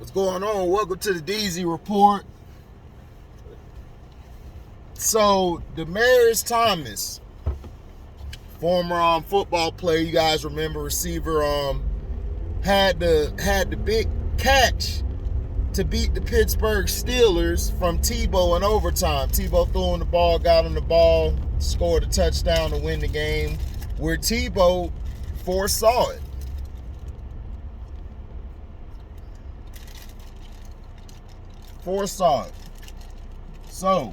What's going on? Welcome to the DZ Report. So, Demaryius Thomas, former football player, you guys remember, receiver, had the big catch to beat the Pittsburgh Steelers from Tebow in overtime. Tebow threw on the ball, got on the ball, scored a touchdown to win the game, where Tebow foresaw it. Foresaw it. So,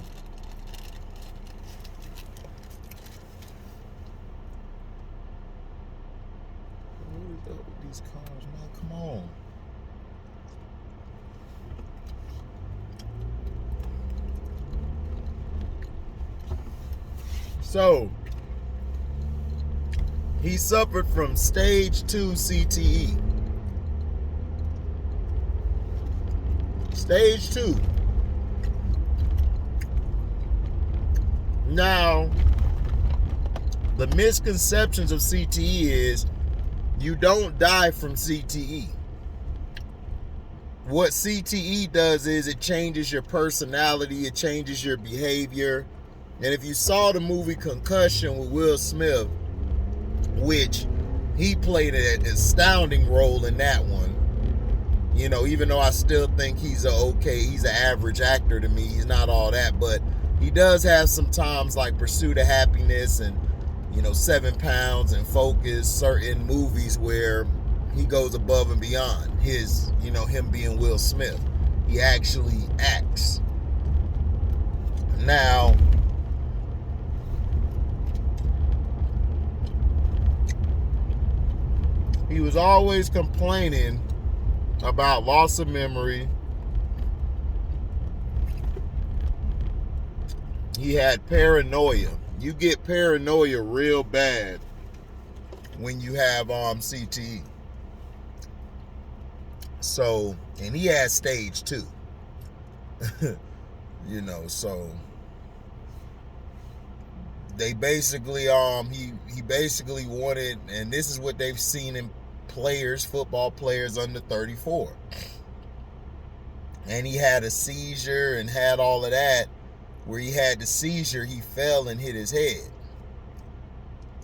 what is up with these cars, man? Come on. So, he suffered from stage 2 CTE. Stage 2. Now, the misconceptions of CTE is you don't die from CTE. What CTE does is it changes your personality, it changes your behavior. And if you saw the movie Concussion with Will Smith, which he played an astounding role in that one, you know, even though I still think he's an average actor to me, he's not all that, but he does have some times like Pursuit of Happiness and, 7 Pounds and Focus, certain movies where he goes above and beyond his, him being Will Smith. He actually acts. Now, he was always complaining about loss of memory. He had paranoia. You get paranoia real bad when you have CTE. So, and he had stage 2. So they basically he basically wanted, and this is what they've seen in football players under 34. And he had a seizure and had all of that. Where he had the seizure, he fell and hit his head.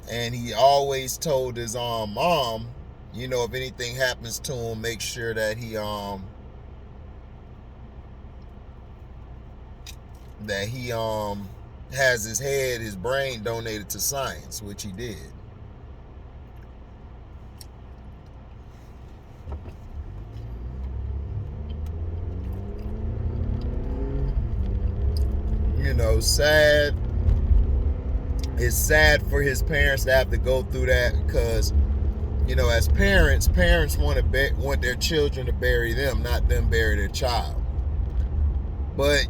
And he always told his mom, if anything happens to him, make sure that he has his brain donated to science, which he did. Sad. It's sad for his parents to have to go through that because, as parents want their children to bury them, not them bury their child. But,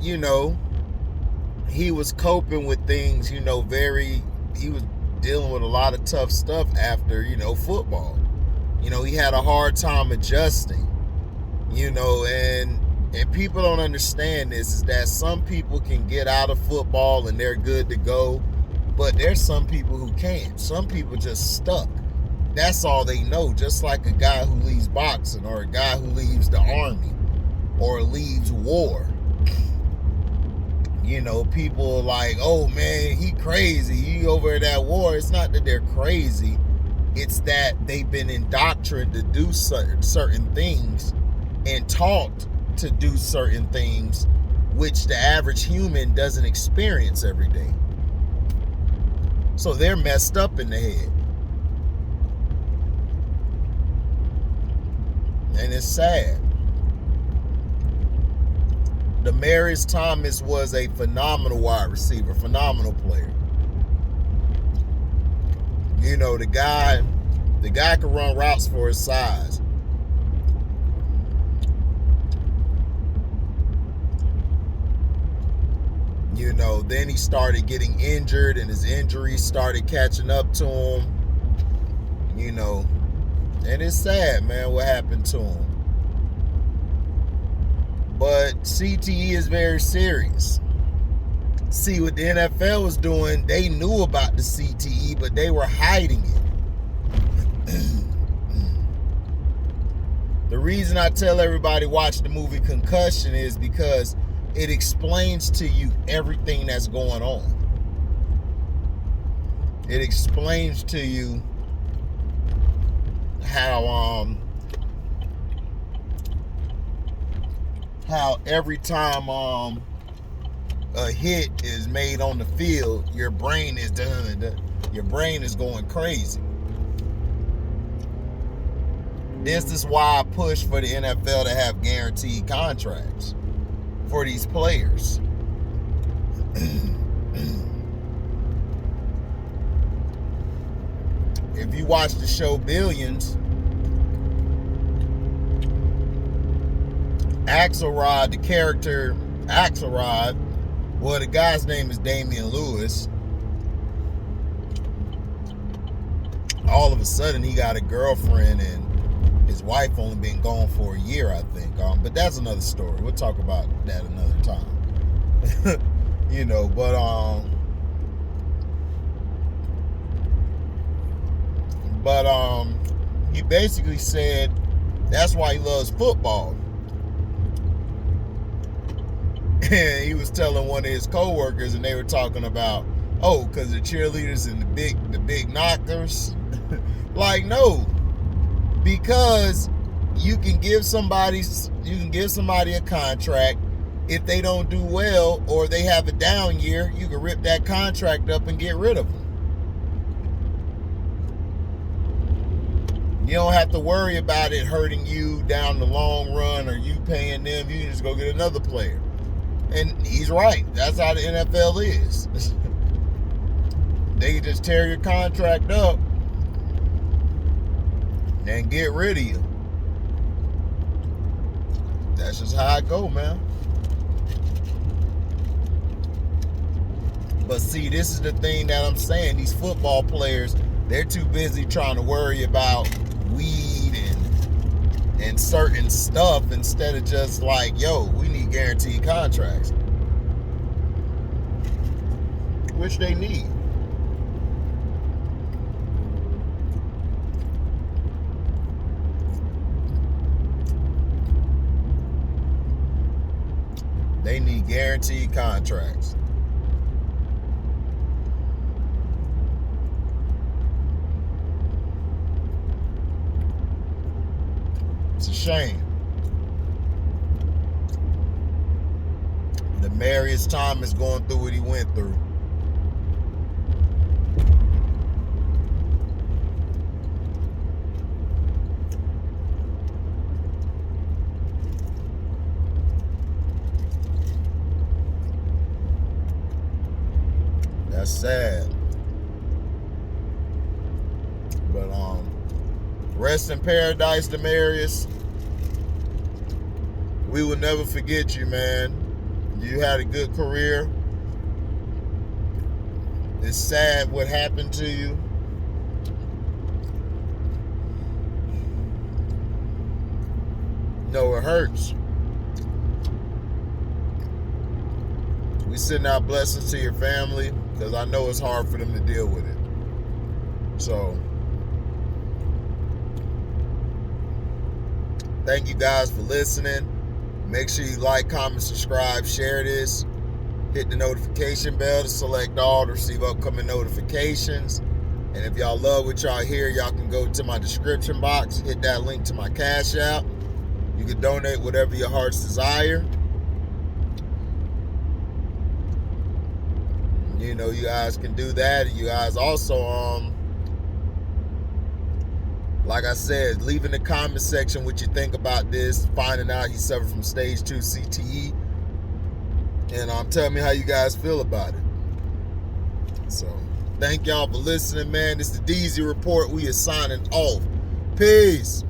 he was coping with things, he was dealing with a lot of tough stuff after, football. He had a hard time adjusting, and people don't understand this, is that some people can get out of football and they're good to go, but there's some people who can't. Some people just stuck. That's all they know, just like a guy who leaves boxing or a guy who leaves the army or leaves war. People are like, oh man, he crazy, he over at that war. It's not that they're crazy. It's that they've been indoctrinated to do certain things and taught to do certain things which the average human doesn't experience every day. So they're messed up in the head. And it's sad. Demaryius Thomas was a phenomenal wide receiver, phenomenal player. The guy could run routes for his size. Then he started getting injured and his injuries started catching up to him. And it's sad, man, what happened to him. But CTE is very serious. See, what the NFL was doing, they knew about the CTE, but they were hiding it. The reason I tell everybody watch the movie Concussion is because it explains to you everything that's going on. It explains to you how every time a hit is made on the field, your brain is going crazy. This is why I push for the NFL to have guaranteed contracts for these players. If you watch the show Billions, Axelrod, the character Axelrod, well, the guy's name is Damian Lewis. All of a sudden, he got a girlfriend, and his wife only been gone for a year, I think. But that's another story. We'll talk about that another time. But he basically said that's why he loves football. And he was telling one of his co-workers, and they were talking about, oh, because the cheerleaders and the big knockers. Like, no, because you can give somebody a contract. If they don't do well or they have a down year, you can rip that contract up and get rid of them. You don't have to worry about it hurting you down the long run or you paying them. You can just go get another player. And he's right. That's how the NFL is. They can just tear your contract up and get rid of you. That's just how I go, man. But see, this is the thing that I'm saying. These football players, they're too busy trying to worry about weed and certain stuff instead of just like, yo, we need guaranteed contracts. Which they need. They need guaranteed contracts. It's a shame. Demaryius Thomas going through what he went through. That's sad. But rest in paradise, Demaryius. We will never forget you, man. You had a good career. It's sad what happened to you. No, it hurts. We send out blessings to your family because I know it's hard for them to deal with it. So, thank you guys for listening. Make sure you like, comment, subscribe, share this. Hit the notification bell to select all to receive upcoming notifications. And if y'all love what y'all hear, y'all can go to my description box, hit that link to my Cash App. You can donate whatever your heart's desire. You know, you guys can do that. You guys also, like I said, leave in the comment section what you think about this, finding out he suffered from stage 2 CTE. And tell me how you guys feel about it. So, thank y'all for listening, man. This is the DZ Report. We are signing off. Peace.